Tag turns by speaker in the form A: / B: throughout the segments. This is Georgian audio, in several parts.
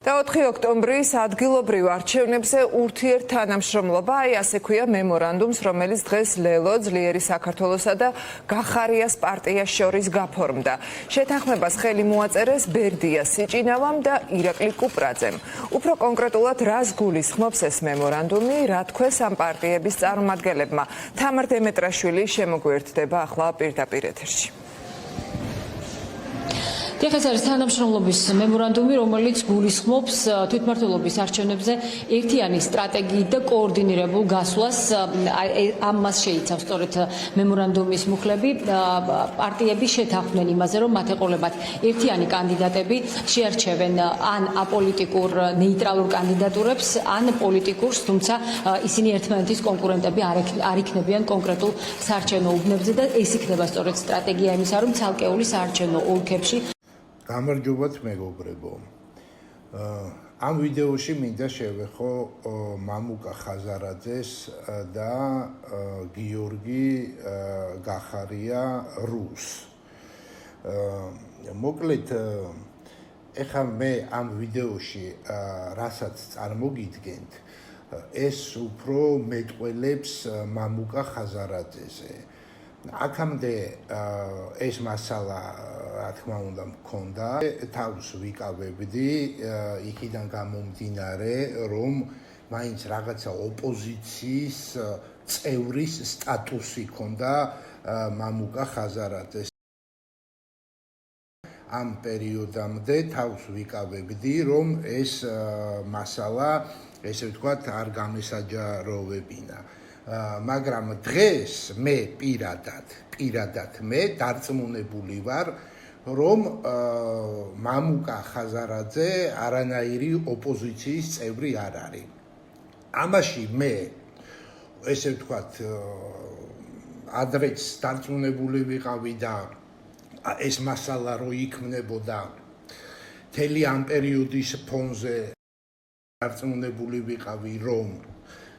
A: და 4 ოქტომბრის ადგილობრივ არჩევნებზე ურთიერთთანამშრომლობა, ასე ქვია მემორანდუმს, რომელიც დღეს ლელო, ძლიერი საქართველოსა და გახარიას პარტიას შორის გაფორმდა. შეთანხმებას ხელი მოაწერეს ბერდია სიჭინავამ და ირაკლი კუპრაძემ. უფრო კონკრეტულად, რას გულისხმობს ეს მემორანდუმი, რა თქვეს ამ პარტიების წარმომადგენლებმა. თამარ დემეტრაშვილი შემოგვიერთდება ახლა პირდაპირ ეთერში.
B: ეს არის თანამშრომლობის მემორანდუმი, რომელიც გულისხმობს თვითმმართველობის არჩევნებზე ერთიანი სტრატეგიით და კოორდინირებულ გასვლას. ამას შეიცავს სწორედ მემორანდუმის მუხლები. პარტიები შეთანხმდნენ იმაზე, რომ მათ ეყოლებათ ერთიანი კანდიდატები შეარჩევენ ან აპოლიტიკურ ნეიტრალურ კანდიდატურებს, ან პოლიტიკურს, თუმცა ისინი ერთმანეთის კონკურენტები არ იქნებიან კონკრეტულ საარჩევნო უბნებზე და ეს იქნება სწორედ სტრატეგია იმისა, რომ ცალკეული საარჩევნო ოლქებში
C: გამარჯობათ მეგობრებო. ამ ვიდეოში მინდა შევეხო მამუკა ხაზარაძეს და გიორგი გახარია რუს. მოკლედ, ეხლა მე ამ ვიდეოში რასაც წარმოგიდგენთ, ეს უფრო მეტყველებს მამუკა ხაზარაძეზე. აქამდე ეს მასალა რა თქმა უნდა მქონდა, თავს ვიკავებდი იქიდან გამომდინარე, რომ მაინც რაღაცა ოპოზიციის წევრის სტატუსი ჰქონდა მამუკა ხაზარაძეს. ამ პერიოდამდე თავს ვიკავებდი, რომ ეს მასალა, ესე ვთქვათ, არ გამესაჯაროვებინა. მაგრამ დღეს მე პირადად მე დარწმუნებული ვარ, რომ მამუკა ხაზარაძე არანაირი ოპოზიციის წევრი არ არის. ამაში მე, ესე ვთქვათ, ადრეც დარწმუნებული ვიყავი და ეს მასალა რო იქმნებოდა მთელი ამ პერიოდის ფონზე დარწმუნებული ვიყავი, რომ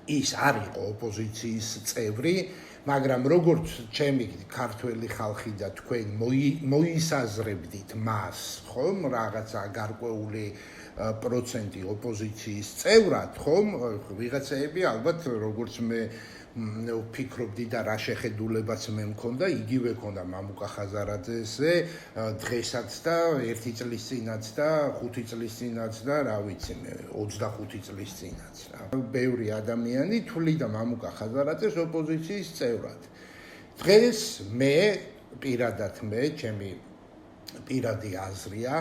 C: ის არ იყო ოპოზიციის წევრი, მაგრამ როგორც ჩემი ქართველი ხალხი და თქვენ მოისაზრებდით მას, ხომ, რაღაცა გარკვეული პროცენტი ოპოზიციის წევრად, ხომ, ვიღაცები ალბათ როგორც მე ვფიქრობდი და რა შეხედულებაც მე მქონდა, იგივე ქონდა მამუკა ხაზარაძეზე დღესაც და 1 წლის წინაც და 5 წლის წინაც და რა ვიცი მე 25 წლის წინაც რა. ბევრი ადამიანი თვლიდა მამუკა ხაზარაძეს ოპოზიციის წევრად. დღეს მე პირადად ჩემი პირადი აზრია,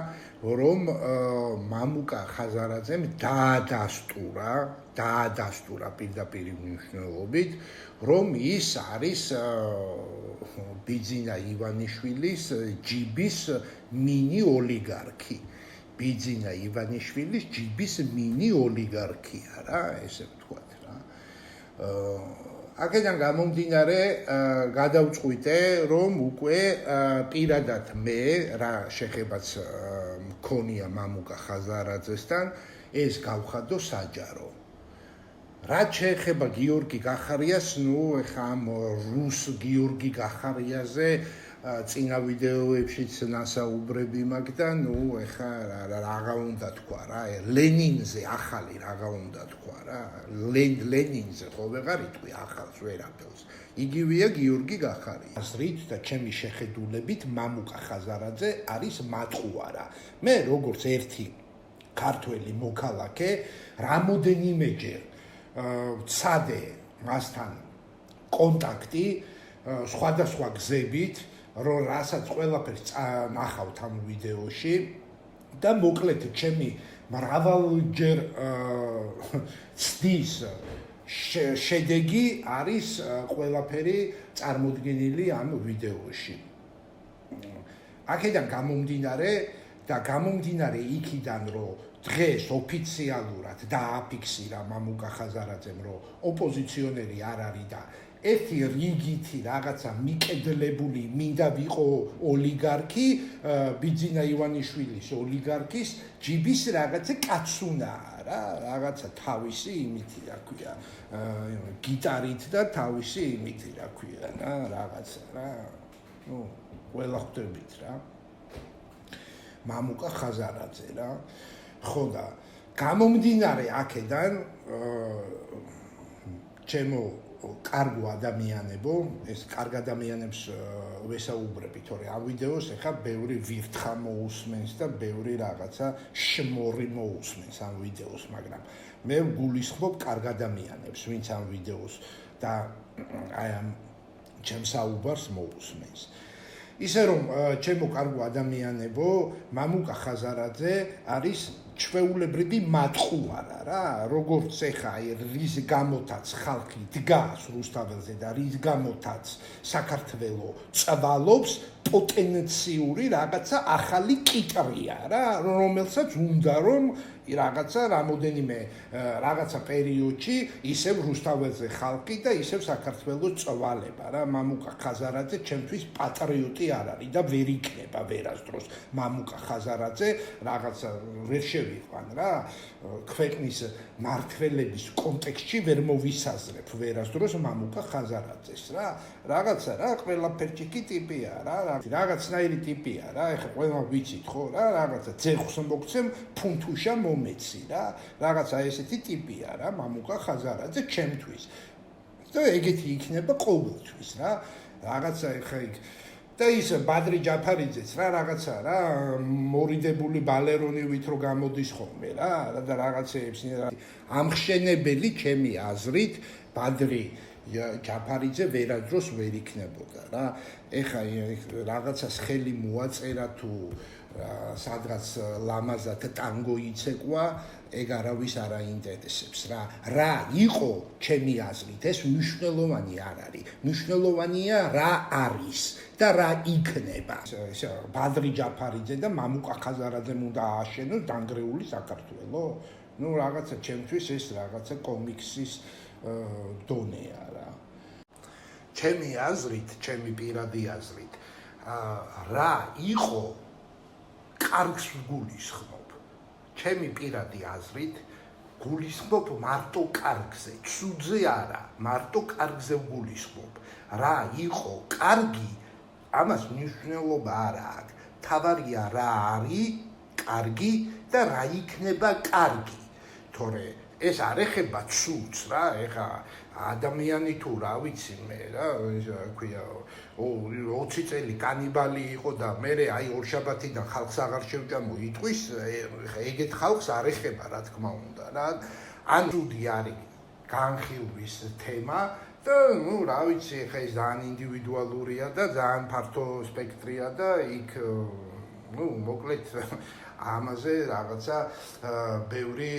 C: რომ მამუკა ხაზარაძემ დაადასტურა პირდაპირ მნიშვნელობით, რომ ის არის ბიძინა ივანიშვილის ჯიბის მინი ოლიგარქი. ბიძინა ივანიშვილის ჯიბის მინი ოლიგარქია რა, ესე ვთქვათ რა. აქედან გამომდინარე, გადავწყვიტე, რომ უკვე პირადად მე რა შეხებაც მქონია მამუკა ხაზარაძესთან, ეს გავხადო საჯარო. რაც შეეხება გიორგი გახარიას, ეხა ამ რუს გიორგი გახარიაზე წინა ვიდეოებშიც ნასაუბრები მაქვს და ეხა რაღა უნდა თქვა რა, ლენინზე ახალი რაღა უნდა თქვა რა, ლენინზე ხო ვეღარ იტყვი ახალს ვერაფერს. იგივეა გიორგი გახარია. აზრით და ჩემი შეხედულებით მამუკა ხაზარაძე არის მატყუარა. მე როგორც ერთი ქართველი მოქალაქე, რამოდენიმეჯერ ვცადე მასთან კონტაქტი სხვადასხვა გზებით, რომ რასაც ყველაფერს ნახავთ ამ ვიდეოში და მოკლედ ჩემი მრავალჯერ ცდის შედეგი არის ყველაფერი წარმოდგენილი ამ ვიდეოში. აქედან გამომდინარე იქიდან, რომ დღეს ოფიციალურად დააფიქსირა მამუკა ხაზარაძემ, რომ ოპოზიციონერი არ არის და ერთი რიგითი რაღაცა მიკედლებული მინდა ვიყო ოლიგარქი, ბიძინა ივანიშვილის ოლიგარქის ჯიბის რაღაცა კაცუნაა რა, რაღაცა თავისი იმითი რა ქვია, გიტარით და თავისი იმითი რა ქვია რა, რაღაცა რა. ყველა ხვდებით რა. მამუკა ხაზარაძე რა. ხო და გამომდინარე აქედან ჩემო კარგო ადამიანებო, ეს კარგ ადამიანებს ვესაუბრები, თორე ამ ვიდეოს ეხა ბევრი ვირთხა მოусმენს და ბევრი რაღაცა შმორი მოусმენს ამ ვიდეოს, მაგრამ მე გულისხმობ კარგ ადამიანებს, ვინც ამ ვიდეოს და აი ამ ჩემს საუბარს მოусმენს. ისე რომ ჩემო კარგო ადამიანებო, მამუკა ხაზარაძე არის ჩვეულებრივი მატყუარა რა, როგორც ეხა რის გამოთაც ხალხი დგას რუსთაველზე და რის გამოთაც საქართველო წვალობს პოტენციური რაღაცა ახალი კიტრია რა, რომელსაც უნდა რომ რაღაცა რამოდენიმე რაღაცა პერიოდში ისევ რუსთაველზე ხალხი და ისევ საქართველოს წვალება რა. მამუკა ხაზარაძე ჩემთვის პატრიოტი არ არის და ვერ იქნება ვერასდროს მამუკა ხაზარაძე რაღაცა ვერ შევიყვან რა, ქვეყნის მართლების კონტექსტში ვერ მოვისაზრებ ვერასდროს მამუკა ხაზარაძეს რა. რაღაცა რა ყველაფერჩიკი ტიპია რა, რაღაცნაირი ტიპია რა, ეხლა ყველა ვიცით ხო რა, რაღაცა ძეხს მოგცემ ფუნთუშა მომეცი რა, რაღაცა ესეთი ტიპია რა მამუკა ხაზარაძე ჩემთვის. და ეგეთი იქნება ყოველთვის რა. რაღაცა ეხა იქ და ის ბადრი ჯაფარიძეც რა რაღაცა რა მორიდებული ბალერონივით რო გამოდის ხოლმე რა და რაღაცეებს ამხშენებელი ჩემი აზრით ბადრი ჯაფარიძე ვერასდროს ვერ იქნებოდა რა. ეხა რაღაცას ხელი მოაწერა თუ სადღაც ლამაზად ტანგო იცეკვა, ეგ არავის არ აინტერესებს რა. რა იყო ჩემი აზრით, ეს მნიშვნელოვანი არ არის. მნიშვნელოვანია რა არის და რა იქნება. ბადრი ჯაფარიძე და მამუკა ხაზარაძემ უნდა ააშენოს დანგრეული საქართველო. ნუ რაღაცა ჩემთვის ეს რაღაცა კომიქსის დონეა რა. ჩემი აზრით, ჩემი პირადი აზრით, რა იყო კარგს გულისხმობ. ჩემი პირადი აზრით გულისხმობ მარტო კარგზე, ცუდზე არა, მარტო კარგზე გულისხმობ. რა იყო კარგი, ამას მნიშვნელობა არ აქვს. თავარია რა არის კარგი და რა იქნება კარგი. თორე ეს არ ეხება ცუდს რა, ეხა ადამიანი თუ რა ვიცი მე რა, ქვია 20 წელი კანიბალი იყო და მე აი ორშაბათიდან ხალხს აღარ შევჭამო იტყვის, ეგეთ ხალხს არ ეხება რა თქმა უნდა რა. ან ცუდი არის განხილვის თემა და ნუ რა ვიცი, ეხა ეს ძალიან ინდივიდუალურია და ძალიან ფართო სპექტრია და იქ ნუ მოკლედ ამაზე რაღაცა ბევრი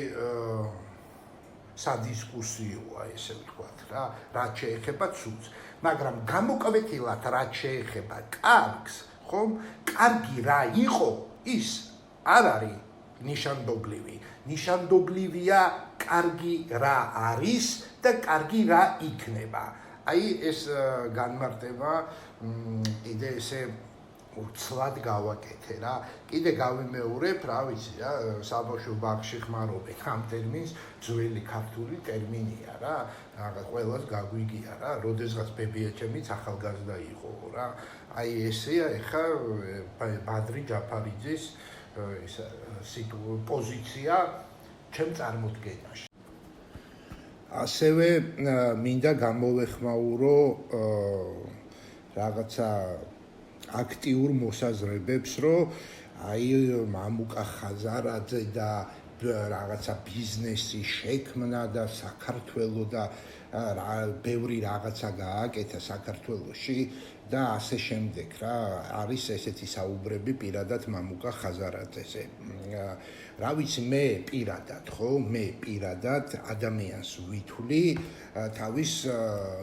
C: სადისკუსიოა ესე ვთქვათ რა, რაც შეეხება ცუდს, მაგრამ გამოკვეთილად რაც შეეხება კარგს, ხომ? კარგი რა იყო, ის არ არის ნიშანდობლივი. ნიშანდობლივია კარგი რა არის და კარგი რა იქნება. აი ეს განმარტება კიდე ესე უცლად გავაკეთე რა. კიდე გავიმეორებ, რა ვიცი რა, საბავშვო ბაღში ხმარობენ ამ ტერმინს, ძველი ქართული ტერმინია რა. რაღაც ყველას გაგვიგია რა, როდესღაც ბებიაჩემიც ახალგაზრდა იყო რა. აი ესეა ეხა ბადრი ჯაფარიძის პოზიცია ჩემ წარმოდგენაში. ასევე მინდა გამოვეხმაურო რაღაცა აქტიურ მოსაზრებებს, რომ აი მამუკა ხაზარაძე და რაღაცა ბიზნესი შექმნა და საქართველო და ბევრი რაღაცა გააკეთა საქართველოში და ასე შემდეგ რა. არის ესეთი საუბრები პირადად მამუკა ხაზარაძეზე. რა ვიცი მე პირადად ხო, მე პირადად ადამიანს ვითვლი თავის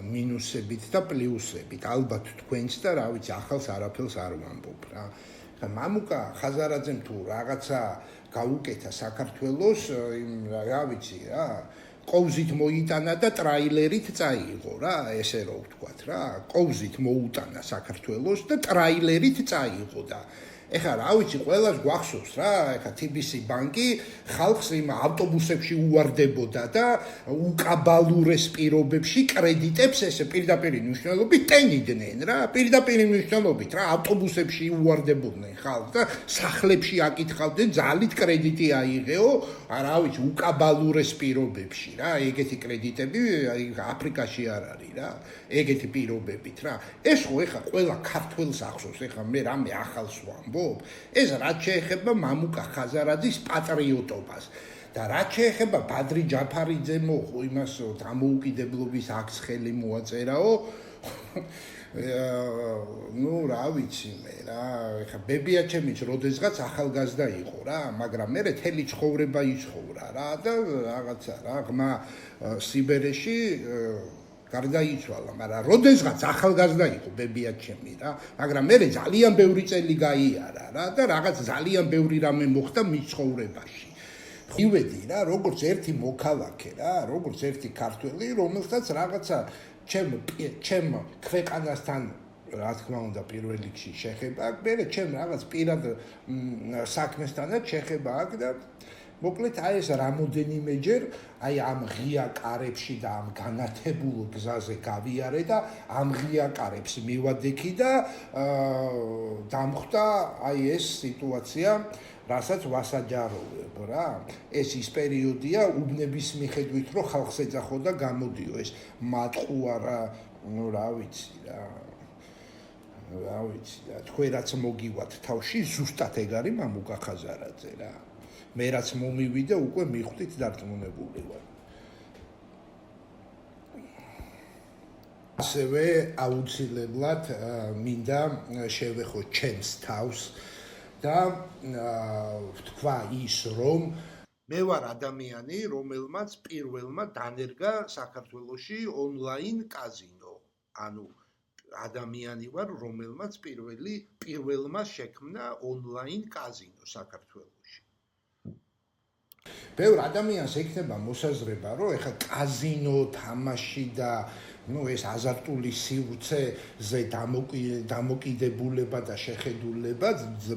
C: მინუსებით და პლუსებით. ალბათ თქვენც და რა ვიცი, ახალს არაფერს არ ვამბობ რა. მამუკა ხაზარაძემ თუ რაღაცა გაუკეთა საქართველოს, რა ვიცი რა, ყოვზით მოიტანა და ტრაილერით წაიღო რა, ესე რო ვთქვათ რა. ყოვზით მოუტანა საქართველოს და ტრაილერით წაიღო და ეხლა რა ვიცი, ყველას გვახსოვს რა, ეხლა TBC ბანკი ხალხს იმ ავტობუსებში უვარდებოდა და უკაბალურეს პირობებში კრედიტებს ესე პირდაპირ მნიშვნელობით ტენიდნენ რა, პირდაპირ მნიშვნელობით რა, ავტობუსებში უვარდებოდნენ ხალხს და სახლებში აკითხავდნენ ძალით კრედიტი აიღეო, რა ვიცი, უკაბალურეს პირობებში რა, ეგეთი კრედიტები აფრიკაში არ არის რა, ეგეთი პირობებით რა. ეს ხო ეხლა ყველა ქართველს ახსოვს, ეხლა მე რამე ახალს ვამბობ, ეს რაც შეეხება მამუკა ხაზარაძის პატრიოტობას და რაც შეეხება ბადრი ჯაფარიძე მოხო იმას დამოუკიდებლობის აქს ხელი მოაწერაო, ну, რა ვიცი მე რა, ეხლა ბებია ჩემიც როდესღაც ახალგაზრდა იყო რა, მაგრამ მე თელი ცხოვრება იცხოვრა რა და რაღაცა რა, ღმა სიბერეში გარდაიცვალა, მაგრამ როდესღაც ახალგაზრდა იყო ბებია ჩემი რა, მაგრამ მე ძალიან ბევრი წელი გაიარა რა და რაღაც ძალიან ბევრი რამე მოხდა მის ცხოვრებაში. ივედი რა, როგორც ერთი მოქალაქე რა, როგორც ერთი ქართველი, რომელსაც რაღაცა ჩემ ქვეყანასთან რა თქმა უნდა პირველ რიგში შეხება აქვს, მე ჩემ რაღაც პირად საქმესთანაც შეხება აქვს და მოკლედ აი ეს რამოდენიმეჯერ აი ამ ღია კარებში და ამ განათებულ გზაზე გავიარე და ამ ღია კარებს მივადექი და დამხვდა აი ეს სიტუაცია, რასაც ვასაჯაროვებ რა. ეს ის პერიოდია უბნების მიხედვით, რომ ხალხს ეძახო და გამოდიო ეს მატყუ არა, ну რა ვიცი რა. რა ვიცი და თქვენ რაც მოგივათ თავში ზუსტად ეგ არის მამუკა ხაზარაძე რა. მე რაც მომივიდა უკვე მიხვდით დარწმუნებული ვარ. ასევე აუცილებლად მინდა შევეხო ჩემს თავს და ვთქვა ის, რომ მე ვარ ადამიანი, რომელმაც პირველმა დანერგა საქართველოში ონლაინ კაზინო. ანუ ადამიანი ვარ, რომელმაც პირველმა შექმნა ონლაინ კაზინო საქართველოში. ბევრ ადამიანს ექნება მოსაზრება, რომ ეხლა კაზინო, თამაში და ეს აზარტული სივრცეზე დამოკიდებულება და შეხედულება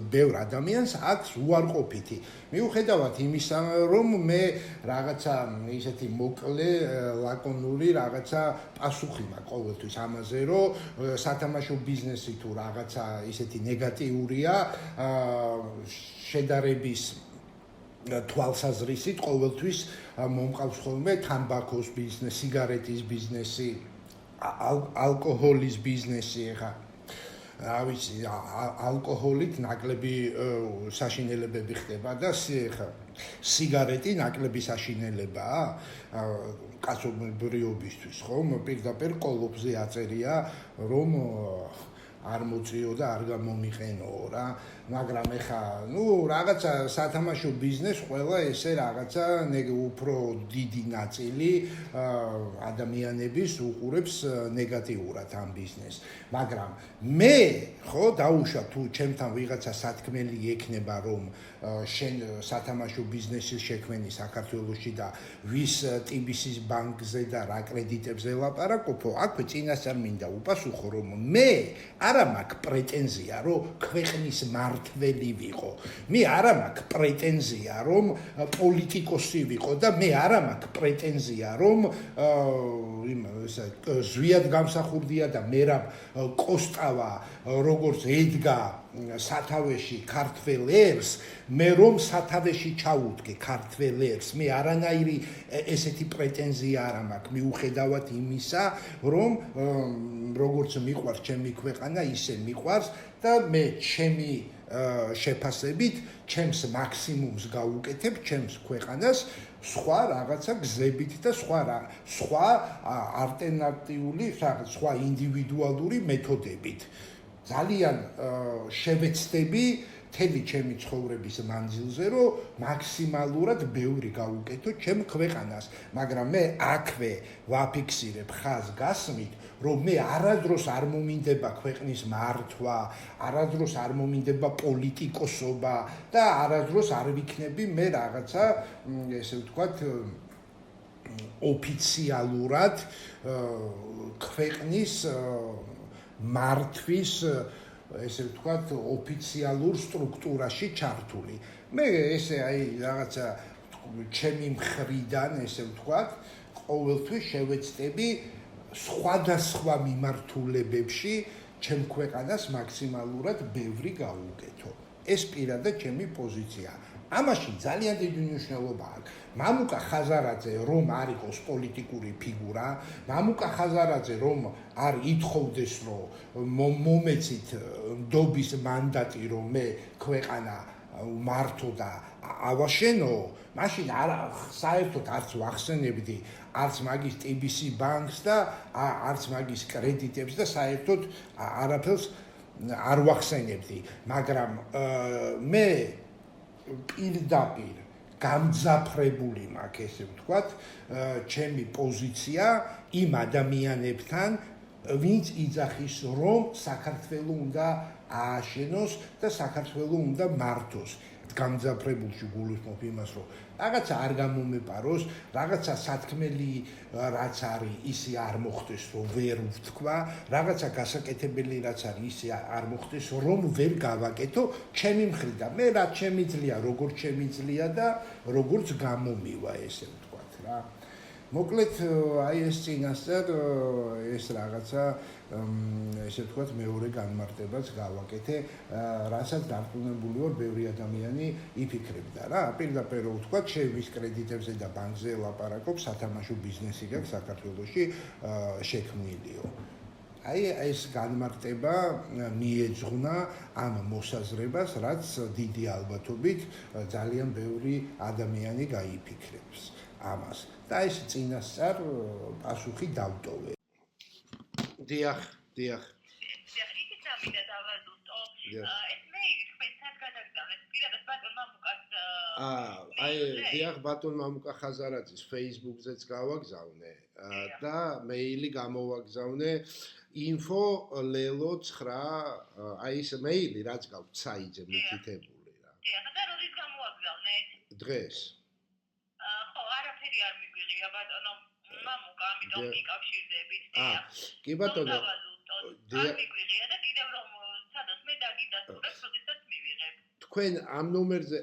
C: ბევრ ადამიანს აქვს უარყოფითი. მიუხედავად იმისა, რომ მე რაღაცა ისეთი მოკლე, ლაკონური რაღაცა პასუხი მაქვს ყოველთვის ამაზე, რომ სათამაშო ბიზნესი თუ რაღაცა ისეთი ნეგატიურია, შედარების თვალსაზრისით ყოველთვის მომყავს ხოლმე თამბაქოს ბიზნესი, სიგარეტის ბიზნესი, ალკოჰოლის ბიზნესი, ეხა რა ვიცი, ალკოჰოლით ნაკლები საშინელებები ხდება და ეხა სიგარეტი ნაკლები საშინელებაა კაცობრიობისთვის, ხო? პირდაპირ ყოლობზე აწერია, რომ არ მოწიო და არ გამომიყენო რა, მაგრამ ეხა, რაღაცა სათამაშო ბიზნეს ყველა ესე რაღაცა უფრო დიდი ნაწილი ადამიანების უყურებს ნეგატიურად ამ ბიზნესს. მაგრამ მე ხო დაუშვა თუ ჩემთან ვიღაცა სათქმელი ექნება, რომ შენ სათამაშო ბიზნესის შექმენი საქართველოში და ვის TBC-ის ბანკზე და რა კრედიტებზე ლაპარაკობო, აქვე წინასწარ მინდა უპასუხო, რომ მე არა მაქვს პრეტენზია, რომ ქვეყნის მართველი ვიყო. მე არა მაქვს პრეტენზია, რომ პოლიტიკოსი ვიყო და მე არა მაქვს პრეტენზია, რომ ზვიად გამსახურდია და მერაბ კოსტავა როგორც ედგა სათავეში ქართველ ერს, მე რომ სათავეში ჩაუდგე ქართველ ერს, მე არანაირი ესეთი პრეტენზია არ მაქვს, მიუხედავად იმისა, რომ როგორც მიყვარს ჩემი ქვეყანა, ისე მიყვარს და მე ჩემი შეფასებით ჩემს მაქსიმუმს გავუკეთებ ჩემს ქვეყანას სხვა რაღაცა გზებით და სხვა ალტერნატიული, სხვა ინდივიდუალური მეთოდებით. ძალიან შევეცდები მთელი ჩემი ცხოვრების მანძილზე, რომ მაქსიმალურად ბევრი გავუკეთო ჩემ ქვეყანას, მაგრამ მე აქვე ვაფიქსირებ ხაზგასმით, რომ მე არადროს არ მომინდება ქვეყნის მართვა, არადროს არ მომინდება პოლიტიკოსობა და არადროს არ ვიქნები მე რაღაცა, ესე ვთქვათ, ოფიციალურად ქვეყნის მართვის ესე ვთქვათ, ოფიციალურ სტრუქტურაში ჩართული. მე ესე აი რაღაცა ჩემი მხრიდან, ესე ვთქვათ, ყოველთვის შევეცდები სხვადასხვა მიმართულებებში ჩემ ქვეყანას მაქსიმალურად ბევრი გავუკეთო. ეს პირადად ჩემი პოზიცია. ამაში ძალიან დიდი მნიშვნელობა აქვს. მამუკა ხაზარაძე რომ არ იყოს პოლიტიკური ფიგურა, მამუკა ხაზარაძე რომ არ ითხოვდეს რომ მომეცით ნდობის მანდატი რომ მე ქვეყანა მართო და ავაშენო, მაშინ საერთოდ არც ვახსენებდი არც მაგის TBC ბანკს და არც მაგის კრედიტებს და საერთოდ არაფერს არ ვახსენებდი, მაგრამ მე პირდაპირ გამძაფრებული მაქვს, ესე ვთქვათ, ჩემი პოზიცია იმ ადამიანებთან, ვინც იძახის, რომ საქართველო უნდა ააშენოს და საქართველო უნდა მართოს. გამძაფრებულში გულისხმობ იმას, რომ რაღაცა არ გამომეპაროს, რაღაცა სათქმელი რაც არის, ისე არ მოხდეს, რომ ვერ ვთქვა, რაღაცა გასაკეთებელი რაც არის, ისე არ მოხდეს, რომ ვერ გავაკეთო ჩემი მხრიდან. მე რაც შემიძლია, როგორც შემიძლია და როგორც გამომივა, ესე ვთქვათ რა. მოკლედ აი ეს წინასწარ ეს რაღაცა ესე ვთქვათ მეორე განმარტებაც გავაკეთე, რასაც დარწმუნებული ვარ, ბევრი ადამიანი იფიქრებდა რა. პირდაპირ რო ვთქვათ, ჩემის კრედიტებზე და ბანკზე ლაპარაკობ, სათამაშო ბიზნესი გაქვს საქართველოში შექმნილიო. აი ეს განმარტება მიეძღვნა ამ მოსაზრებას, რაც დიდი ალბათობით ძალიან ბევრი ადამიანი გაიფიქრებს ამას. და ეს წინასწარ პასუხი დავტოვე. დიახ.
D: ისიც ამიდა დავაზუსტო. ეს მეილი თქვენ სად გადაგზავნეთ? პირადად ბატონ მამუკას
C: აი დიახ, ბატონ მამუკა ხაზარაძის Facebook-ზეც გავაგზავნე და მეილი გამოვაგზავნე info@lelo9 აი ეს მეილი რაც გაქვთ საიძე მითითებული რა.
D: დიახ, და როდის გამოვაგზავნეთ?
C: დღეს.
D: ხო, არაფერი არ მიგვიღია ბატონო მამუკა, ამიტომ გიკავშირდებით.
C: კი ბატონო.
D: არ მიგვიღია და კიდევ რომ სადაც მე დაგიდასტურებ, როდესაც მივიღებ.
C: თქვენ ამ ნომერზე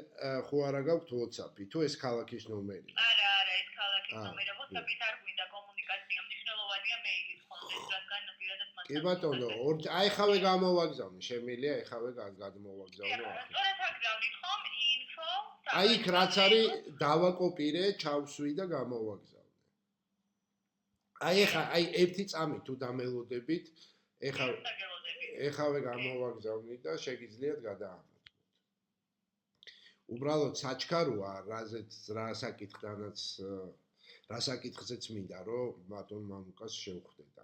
C: ხო არა გაქვთ WhatsApp-ი, თუ ეს ქალაქის ნომერია?
D: არა, ეს ქალაქის ნომერია. WhatsApp-ით არ გვინდა კომუნიკაცია, მნიშვნელოვანია მეილის ხონდეს, რადგან პირადად მას.
C: კი ბატონო, აი ხავე გამოვაგზავნე, შემიძლია ეხავე გადმოვაგზავნო ახლა.
D: სწორად აგზავნით ხომ info?
C: აი იქ რაც არის დავაკოპირე, ჩავსვი და გამოვაგზავნე. აი ეხა აი ერთი წამი თუ დამელოდებით, ეხავე გამოვაგზავნი და შეგიძლიათ გადაამოწმოთ. უბრალოდ საჩქაროა, რა საკითხზეც მინდა რომ ბატონ მამუკას შევხვდეთ.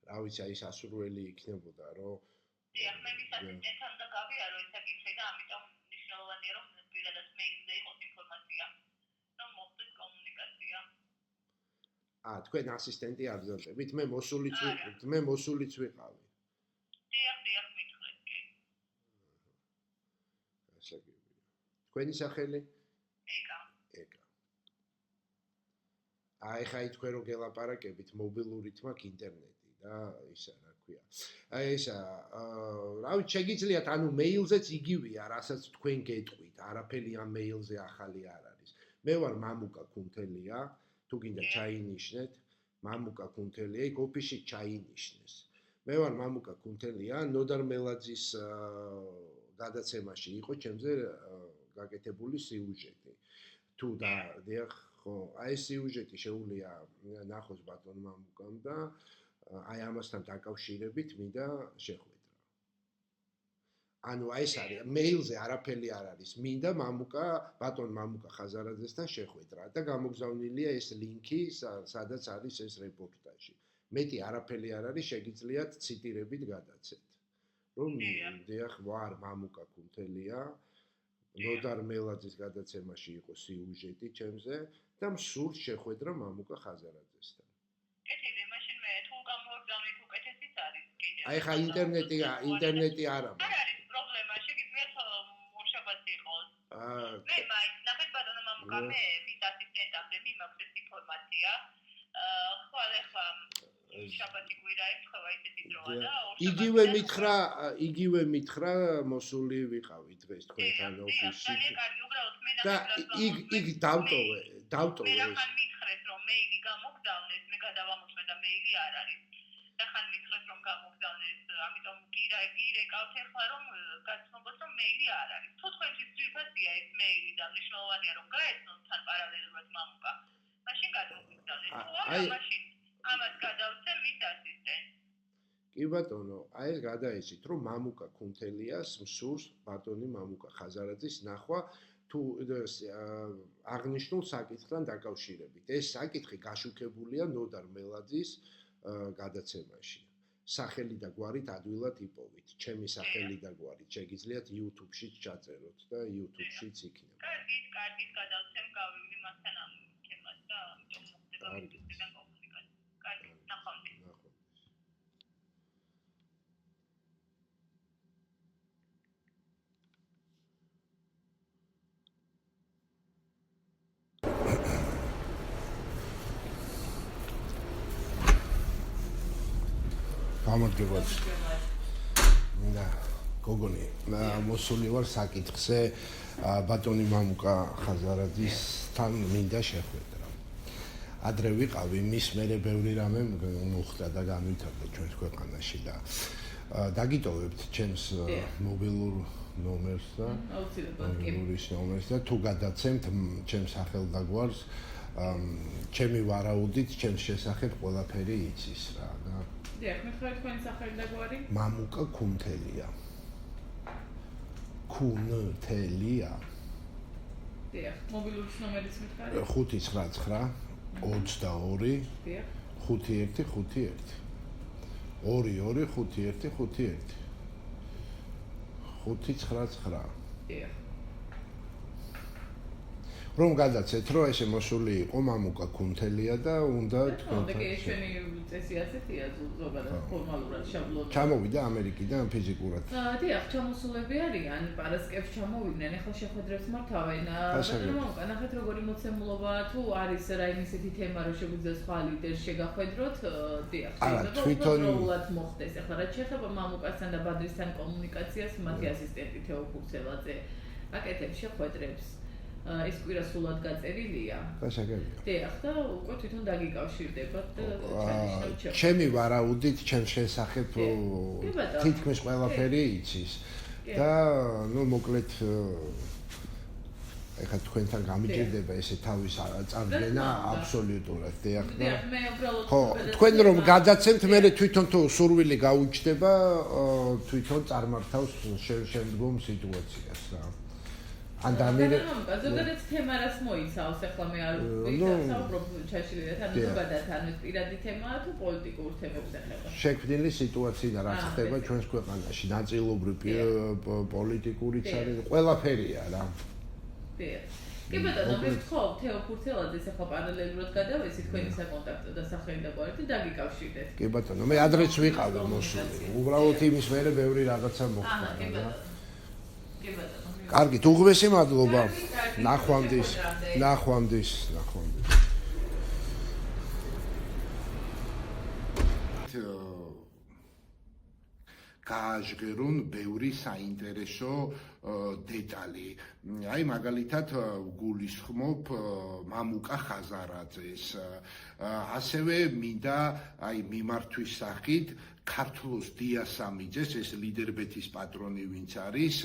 C: რა ვიცი, აი სასურველი იქნებოდა რომ
D: დიახ, მე ვისაუბრებთან და გავიარო ეს საკითხი და ამიტომ მნიშვნელოვანია რომ პირადად მეილზე იყოს ინფორმაცია. რომ მოხდეს კომუნიკაცია.
C: თქვენ ასისტენტი არ გზავნებით, მე მოსულიც ვიყავი.
D: დიახ, მითხრეთ კი.
C: ასაგებია. თქვენი სახელი?
D: ეკა.
C: აი ხა თქვენ რო გელაპარაკებით, მობილურით მაქვს ინტერნეტი და ისა რა ქვია. აი ესა რა ვიცი, შეგიძლიათ ანუ მეილზეც იგივეა, რასაც თქვენ გეტყვით, არაფერი ამ მეილზე ახალი არ არის. მე ვარ მამუკა კუნთელია, თუ გინდა ჩაინიშნეთ, მამუკა კუნთელია, იქ ოფისში ჩაინიშნეს. მე ვარ მამუკა კუნთელია, ნოდარ მელაძის გადაცემაში იყო ჩემზე გაკეთებული სიუჟეტი. თუ და დიახ, ხო, აი ეს სიუჟეტი შეუძლია ნახოს ბატონ მამუკამ და აი ამასთან დაკავშირებით მინდა შეხვედრა. ანუ აი ეს არის მეილზე არაფერი არ არის. მინდა მამუკა, ბატონ მამუკა ხაზარაძესთან შეხვედრა და გამოგზავნილია ეს ლინკი, სადაც არის ეს რეპორტაჟი. მეტი არაფერი არ არის, შეგიძლიათ ციტირებით გადაცეთ. რომ დიახ, ვარ მამუკა კუნთელია, ნოდარ მელაძის გადაცემაში იყო სიუჟეტი ჩემზე და მსურთ შეხვედრა მამუკა ხაზარაძესთან.
D: კეთილი, მაშინ მე თუ გამოვაგზავნით უკეთესიც არის კიდე.
C: აი ხა ინტერნეტი არ აქვს.
D: არ არის პრობლემა, შეგიძლიათ მუშაბაც იყოს. მე მაინც ნახეთ ბატონო მამუკა, მე მის ასისტენტამდე მიმაქვს ეს ინფორმაცია. ხვალ ეხლა შაბათი კვირა ემთხვევა ისეთი დროა და
C: იგივე მითხრა მოსული ვიყავი დღეს თქვენთან ოფისში და იქ დავტოვე
D: მე ხან მითხრეს რომ მეილი გამოგზავნეს მე გადავამოწმე და მეილი არ არის და ხან მითხრეს რომ გამოგზავნეს ამიტომ გირეკავთ ახლა რომ გაცნობოთ რომ მეილი არ არის თუ თქვენთვის ძირფასია ეს მეილი და მნიშვნელოვანია რომ გაეცნოთ თან პარალელურად მამუკა მაშინ გადმოგზავნეთ თუ არა მაშინ ამას გადავცე მის ასისტენტს
C: კი ბატონო აი ეს გადაეცით რომ მამუკა ქუნთელიას მსურს ბატონი მამუკა ხაზარაძის ნახვა თუ აღნიშნულ საკითხთან დაკავშირებით ეს საკითხი გაშუქებულია ნოდარ მელაძის გადაცემაში სახელი და გვარით ადვილად იპოვით ჩემი სახელი და გვარით შეგიძლიათ YouTube-შიც ჩაწეროთ და YouTube-შიც იქნება
D: კარგი გადავცემ გავივლი მასთან ამ თემას და ამიტომ მოხდება მისგან კომუნიკაცია კარგი ნახვამდის
C: გამარჯობა და გოგონი მოსული ვარ საკითხზე ბატონი მამუკა ხაზარაძისთან მინდა შეხვედრა ადრე ვიყავი მის მერე ბევრი რამე მოხდა და განვითარდა ჩვენს ქვეყანაში და დაგიტოვებთ ჩემს მობილურ ნომერს და მობილურის ნომერს და თუ გადაცემთ ჩემს სახელდაგვარს ჩემი ვარაუდით ჩემს შესახებ ყველაფერი იცის რა და
E: დიახ, მითხარით თქვენი სახელი და გვარი?
C: მამუკა ქუნთელია. ქუნთელია.
E: დიახ, მობილურის ნომერიც მითხარით?
C: 599 22
E: დიახ.
C: 5151 225151 599
E: დიახ.
C: რომ გადაცეთ რომ ესე მოსული იყო მამუკა ქუნთელია და უნდა
E: თქვენთან ჩვენი წესი ასეთია ზოგადად ფორმალურად შაბლონად
C: ჩამოვიდა ამერიკიდან ფიზიკურად
E: დიახ ჩამოსულები არიან პარასკევს ჩამოვიდნენ ახლა შეხვედრებს მართავენ მამუკა ნახეთ როგორი მოცემულობა თუ არის რაიმე ისეთი თემა რომ შეგვიძლია სხვა ლიდერს შეგახვედროთ დიახ თვითონულად მოხდეს ახლა რაც შეეხება მამუკასთან და ბადრისთან კომუნიკაციას მათი ასისტენტი თეო ფურცელაძე აკეთებს შეხვედრებს ეს კვირა სულად გაწერილია.
C: გასაგებია.
E: დიახ და უკვე თვითონ დაგიკავშირდებათ და ჩანიშნავთ.
C: ჩემი ვარაუდით ჩემს შესახებ თითქმის ყველაფერი იცის. და ნუ მოკლედ ეხლა თქვენთან გამიჭირდება ესე თავის წარდგენა აბსოლუტურად დიახ და
E: მე უბრალოდ
C: ხო თქვენ რომ გადაცემთ მე თვითონ თუ სურვილი გაუჩნდება თვითონ წარმართავს შემდგომ სიტუაციას რა.
E: ანდამირე ზოგადად თემა რას მოიცავს ახლა მე არ ვისაუბრობ ჩაშლილად ანუ ზოგადად ანუ პირადი თემაა თუ პოლიტიკურ თემებს ეხება
C: შექმნილი სიტუაციიდან რაც ხდება ჩვენს ქვეყანაში ნაწილობრივ პოლიტიკურიც არის ყველაფერია რა
E: დიახ კი ბატონო მე ვთხოვ თეო ფურცელაძეს ახლა პარალელურად გადავეცი თქვენი საკონტაქტო და სახელი და გვარი და დაგიკავშირდეთ
C: კი ბატონო მე ადრეც ვიყავი მოსული უბრალოდ იმის მერე ბევრი რაღაცა მოხდა რა
E: კი ბატონო
C: კარგით, უღბესი მადლობა. ნახვამდის. გააჟღერონ ბევრი საინტერესო დეტალი. აი მაგალითად გულისხმობ მამუკა ხაზარაძეს. ასევე მინდა აი მიმართვის სახით ქართლოს დიასამიძეს ეს ლიდერბეთის პატრონი ვინც არის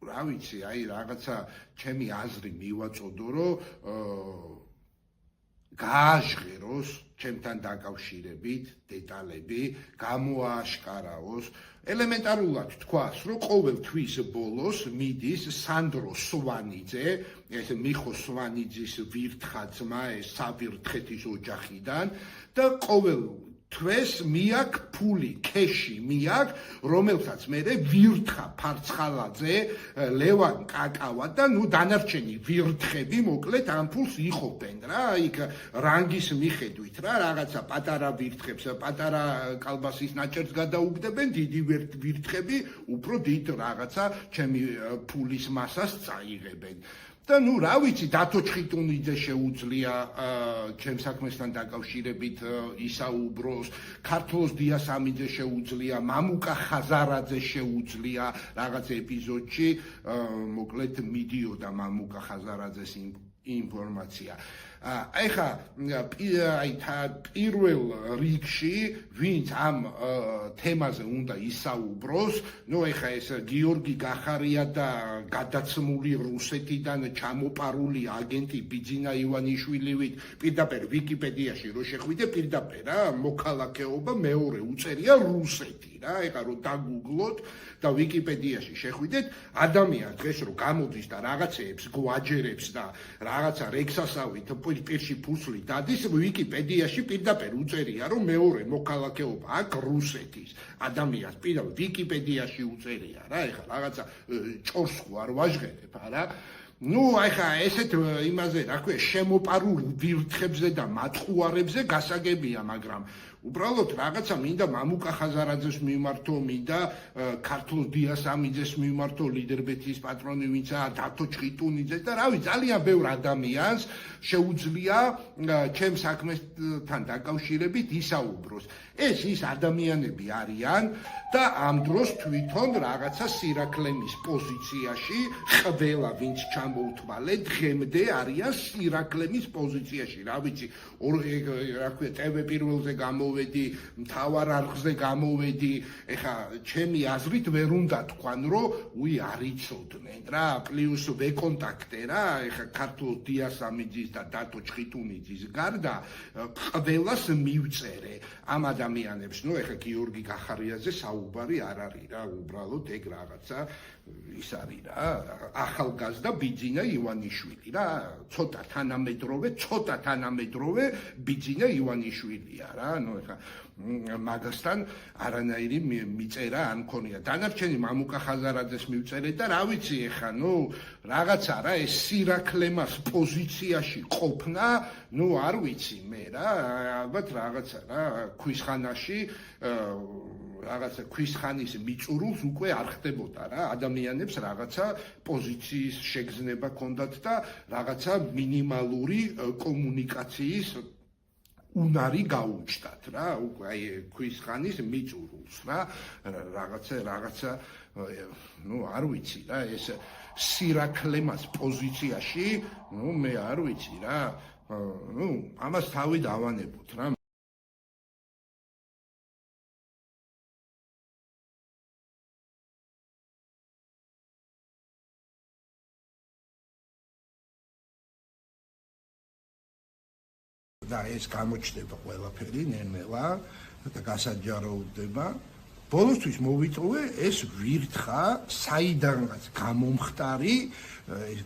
C: რა ვიცი აი რაღაცა ჩემი აზრი მივაწოდო რომ გააჟღეროს ჩემთან დაკავშირებით დეტალები გამოააშკარაოს ელემენტარულად თქვას რომ ყოველ თვის ბოლოს მიდის სანდრო სვანიძე ეს მიხო სვანიძის ვირთხა ძმა ეს სავირთხეთის ოჯახიდან და ყოველ თვეს მიაქვს ფული, ქეში მიაქვს, რომელსაც მე ვირთხა ფარცხალაძე, ლევან კაკავა და ნუ დანარჩენი ვირთხები მოკლედ ამ ფულს იხობენ რა, იქ რანგის მიხედვით რა, რაღაცა პატარა ვირთხებს, პატარა კალბასის ნაჭერს გადაუგდებენ, დიდი ვირთხები უფრო დიდ რაღაცა ჩემი ფულის მასას წაიღებენ. და ნუ რა ვიცი დათო ჩხიტუნიძე შეუძლია ჩემს საქმესთან დაკავშირებით ისაუბროს, ქართლოს დიასამიძე შეუძლია, მამუკა ხაზარაძე შეუძლია რაღაც ეპიზოდში, მოკლედ მიდიოდა მამუკა ხაზარაძეს ინფორმაცია. ეხა პირველ რიგში ვინც ამ თემაზე უნდა ისაუბროს, ნუ ეხა ეს გიორგი გახარია და გადაცმული რუსეთიდან ჩამოპარული აგენტი ბიძინა ივანიშვილივით პირდაპირ ვიკიპედიაში რო შეხვიდე პირდაპირ რა მოქალაქეობა მეორე უწერია რუსეთი რა ეხა რო დაგუგლოთ და ვიკიპედიაში შეხვიდეთ ადამიანს დღეს რო გამოდის და რაღაცეებს გვაჯერებს და რაღაცა რექსასავით პირში ფუსლი დადის ვიკიპედიაში პირდაპირ უწერია რომ მეორე მოქალაქეობა აქ რუსეთის ადამიანს პირდაპირ ვიკიპედიაში უწერია რა ეხლა რაღაცა ჭორს არ ვაჟღერებ არა ნუ ეხლა ესეთ იმაზე რა ქვია შემოპარულ ვირთხებზე და მატყუარებზე გასაგებია მაგრამ უბრალოდ რაღაცა მინდა მამუკა ხაზარაძეს მიმართო, მინდა ქართლოს დიასამიძეს მიმართო, ლიდერბეთის პატრონი ვინცაა, დათო ჩხიტუნიძე და რავი, ძალიან ბევრ ადამიანს შეუძლია ჩემს საქმესთან დაკავშირებით ისაუბროს. ეს ის ადამიანები არიან და ამ დროს თვითონ რაღაცა სირაკლემის პოზიციაში ყველა ვინც ჩამოუთვალე დღემდე არიან სირაკლემის პოზიციაში. რა ვიცი, რა ქვია, TV პირველზე გამოვედი, მთავარ არხზე გამოვედი, ეხა ჩემი აზრით ვერ უნდა თქვან, რომ უი არ იცოდნენ რა, პლუს ვეკონტაქტე რა, ეხა ქართლოს დიასამიძის და დათო ჩხიტუნიძის გარდა ყველას მივწერე ამ ადამიანებს, ნუ ეხა გიორგი გახარიაძე საუბარი არ არის რა, უბრალოდ ეგ რაღაცა ის არის რა, ახალგაზრდა ბიძინა ივანიშვილი რა, ცოტა თანამედროვე ბიძინა ივანიშვილია რა, ნუ ეხა მაგასთან არანაირი მიწერა არ მქონია. დანარჩენი მამუკა ხაზარაძეს მივწერე და რა ვიცი ეხა, ნუ რაღაცა რა, ეს სირაკლემას პოზიციაში ყოფნა, ნუ არ ვიცი მე რა, ალბათ რაღაცა რა, ქვისხანაში რაღაცა ქვისხანის მიწურულს უკვე არ ხდებოდა რა, ადამიანებს რაღაცა პოზიციის შეგრძნება ჰქონდათ და რაღაცა მინიმალური კომუნიკაციის უნარი გაუჩნდათ რა, უკვე აი ქვისხანის მიწურულს რა, რაღაცა ნუ არ ვიცი რა, ეს სირაკლემას პოზიციაში, ნუ მე არ ვიცი რა, ნუ ამას თავი დავანებოთ რა. და ეს გამოჩნდება ყველაფერი ნელ-ნელა და გასაჯაროდება. ბოლოსთვის მოვიწოვე ეს ვირთხა საიდანაც გამომხტარი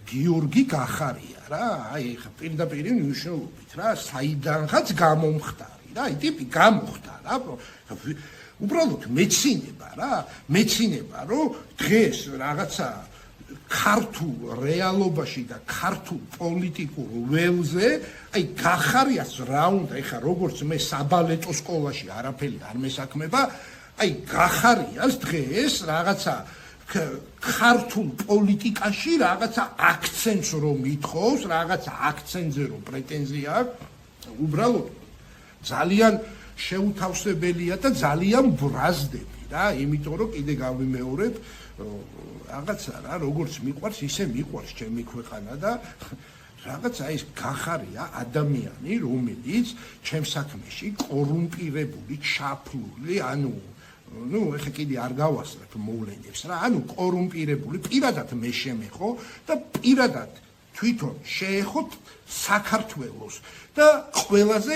C: გიორგი გახარია რა, აი ეხა პირდაპირ მნიშვნელობით რა, საიდანაც გამომხტარი რა, აი ტიპი გამოხტა რა, უბრალოდ მეცინება რომ დღეს რაღაცა ქართულ რეალობაში და ქართულ პოლიტიკურ ველზე აი გახარიას რა უნდა ეხა როგორც მე საბალეტო სკოლაში არაფერი არ მესაქმება აი გახარიას დღეს რაღაცა ქართულ პოლიტიკაში რაღაცა აქცენტს რომ მithხოვს რაღაცა აქცენტზე რომ პრეტენზია აქვს უბრალოდ ძალიან შეუთავსებელია და ძალიან ბრაზდები რა იმიტომ რომ კიდე გავიმეორებ რაღაცა რა როგორც მიყვარს ისე მიყვარს ჩემი ქვეყანა და რაღაცა ის გახარია ადამიანი რომელიც ჩემს საქმეში კორუმპირებული ჩაფლული ანუ ნუ ეხა კიდე არ გავასწრებ მოვლენებს რა ანუ კორუმპირებული პირადად მე შემეხო და პირადად თვითონ შეეხოთ საქართველოს და ყველაზე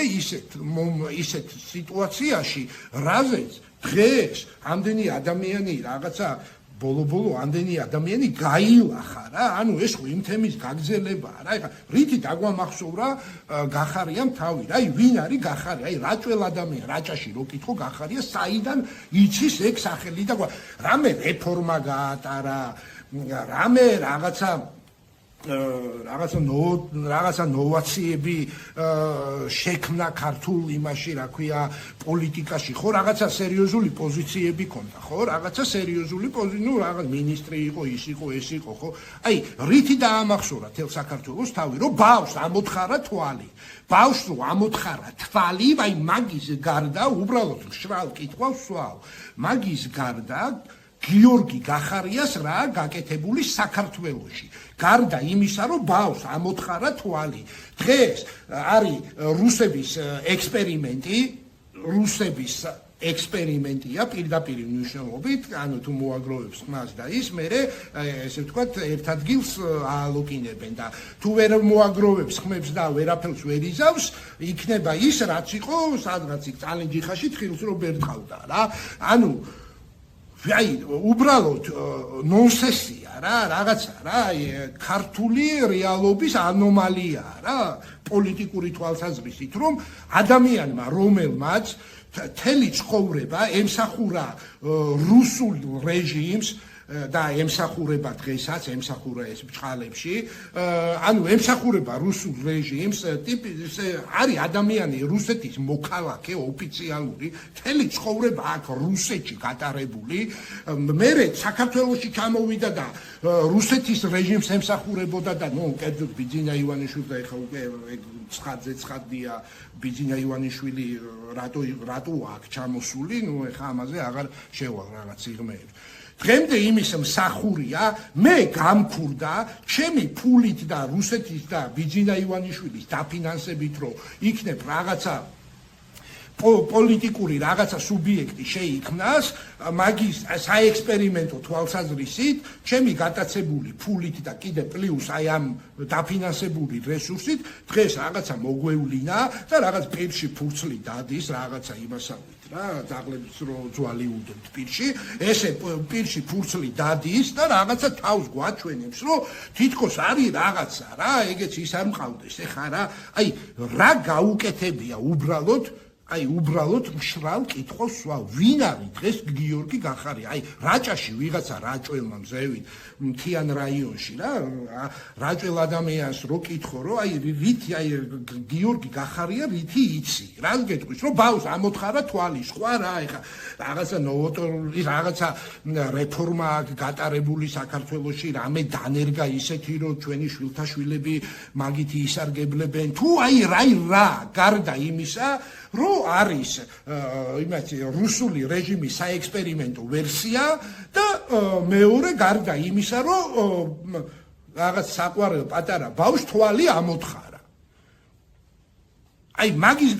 C: ისეთ სიტუაციაში რაზეც დღეს ამდენი ადამიანი რაღაცა ბოლო ამდენი ადამიანი გაილახა რა ანუ ეს ხო იმ თემის გაგზელებაა რა ეხა რითი დაგვამახსოვრა გახარიამ თავი რა აი ვინ არის გახარია აი რაჭველ ადამიანი რაჭაში რო კითხო გახარია საიდან იცის ეგ სახელი და რამე რეფორმა გაატარა რამე რაღაცა რაღაცა ნოვაციები შექმნა ქართულ იმაში, რა ქვია, პოლიტიკაში, ხო, რაღაცა სერიოზული პოზიციები ქონდა, ხო, რაღაცა სერიოზული პოზიციები, რაღაც მინისტრი იყო, ის იყო, ეს იყო, ხო. აი, რითი დაამახსოვრა თელ საქართველოს თავი, რომ ბავშვს ამოთხარა თვალი. ბავშვს რო ამოთხარა თვალი, აი მაგის გარდა უბრალოდ მშრალ კითხვას ვსვავ. მაგის გარდა გიორგი გახარიას რა გაკეთებული საქართველოში. გარდა იმისა, რომ ბავშვს ამოთხარა თვალი. დღეს არის რუსების ექსპერიმენტია პირდაპირ მნიშვნელობით, ანუ თუ მოაგროვებს მას და ის მერე ესე ვთქვათ ერთ ადგილს აალოკინებენ და თუ ვერ მოაგროვებს ხმებს და ვერაფერს ვერ იზავს, იქნება ის რაც იყო სადღაც იქ წალენჯიხაში თხილს რო ბერტყავდა რა. ანუ აი უბრალოდ ნონსენსია რა, რაღაცა რა, ქართული რეალობის ანომალია რა, პოლიტიკური თვალსაზრისით, რომ ადამიანმა რომელმაც თელი ცხოვრება ემსახურა რუსულ რეჟიმს და ემსახურება დღესაც ემსახურა ეს ბჭყალებში, ანუ ემსახურება რუსულ რეჟიმს, არის ადამიანი რუსეთის მოქალაქე ოფიციალური, თელი ცხოვრება აქ რუსეთში გატარებული, მერე საქართველოში ჩამოვიდა და რუსეთის რეჟიმს ემსახურებოდა და ნუ კერძოდ ბიძინა ივანიშვილი და ეხლა უკვე ცხადია ბიძინა ივანიშვილი რატო აქ ჩამოსული, ნუ ეხლა ამაზე აღარ შევალ რაღაც სიღრმეებს. დღემდე იმის მსახურია, მე გამქურდა ჩემი ფულით და რუსეთის და ბიძინა ივანიშვილის დაფინანსებით, რომ იქნებ რაღაცა პოლიტიკური რაღაცა სუბიექტი შეიქმნას, მაგის საექსპერიმენტო თვალსაზრისით, ჩემი გატაცებული ფულით და კიდე პლუს აი ამ დაფინანსებული რესურსით, დღეს რაღაცა მოგვევლინა და რაღაც პირში ფურცლი დადის, რაღაცა იმასავით რა, ძაღლებს რო ძვალი უდებთ პირში, ესე პირში ფურცლი დადის და რაღაცა თავს გვაჩვენებს, რომ თითქოს არის რაღაცა რა, ეგეც ის არ მყავდეს, ეხა რა, აი რა გაუკეთებია უბრალოდ მშრალ კითხვას ვსვავ, ვინ არის დღეს გიორგი გახარია, აი რაჭაში ვიღაცა რაჭველმა მზევით მთიან რაიონში რა, რაჭველ ადამიანს რო კითხო, რომ აი რითი აი გიორგი გახარია რითი იცი, რას გეტყვის, რომ ბავშვს ამოთხარა თვალი, სხვა რა, ეხა რაღაცა ნოვატორული რაღაცა რეფორმა გატარებული საქართველოში, რამე დანერგა ისეთი, რომ ჩვენი შვილთაშვილები მაგით ისარგებლებენ, თუ აი რა გარდა იმისა, რომ არის იმათი რუსული რეჟიმის საექსპერიმენტო ვერსია და მეორე გარდა იმისა, რომ რაღაც საყვარელ პატარა ბავშვს თვალი ამოთხარა. აი მაგის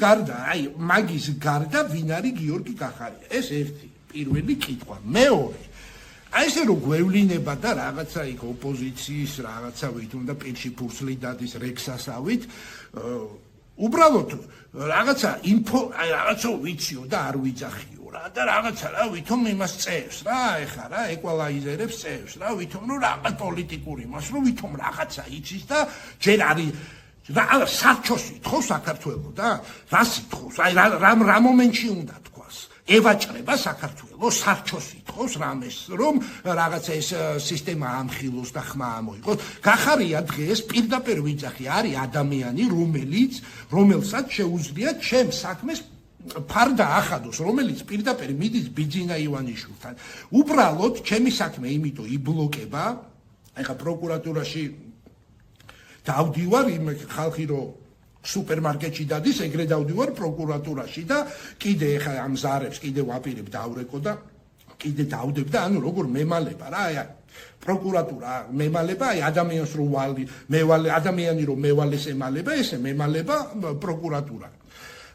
C: გარდა ვინ არის გიორგი გახარია? ეს ერთი, პირველი კითხვა. მეორე, აი ესე რომ გვევლინება და რაღაცა იქ ოპოზიციის რაღაცავით უნდა პირში ფურცლი დადის რექსასავით, უბრალოდ რაღაცა რაღაცა ვიციო და არ ვიძახიო რა და რაღაცა რა ვითომ იმას წევს რა, ეხა რა ეკვალაიზერებს წევს რა, ვითომ რომ რაღაც პოლიტიკური იმას რომ ვითომ რაღაცა იცის და ჯერ არის რა სარჩოს ითხოვს საქართველოს და რა სიტყვის, აი რა მომენტში უნდა თქვას, ევაჭრება საქართველოს, სარჩოს ითხოვს რამეს, რომ რაღაცა ეს სისტემა ამხილოს და ხმა ამოიღოს. გახარია დღეს პირდაპირ ვიძახი, არის ადამიანი, რომელსაც შეუძლია ჩემ საქმეს ფარდა ახადოს, რომელიც პირდაპირ მიდის ბიძინა ივანიშვილთან. უბრალოდ ჩემი საქმე იმიტომ იბლოკება, ეხა პროკურატურაში დავდივარ, იმ ხალხი რო სუპერმარკეტში დადის, ეგრე დავდივარ პროკურატურაში და კიდე ეხა ამ ზარებს კიდე ვაპირებ დავრეკო და კიდე დავდებ და ანუ როგორ მემალება რა, აი პროკურატურა მემალება, აი ადამიანს რო ადამიანი რო მევალეს ემალება, ესე მემალება პროკურატურა.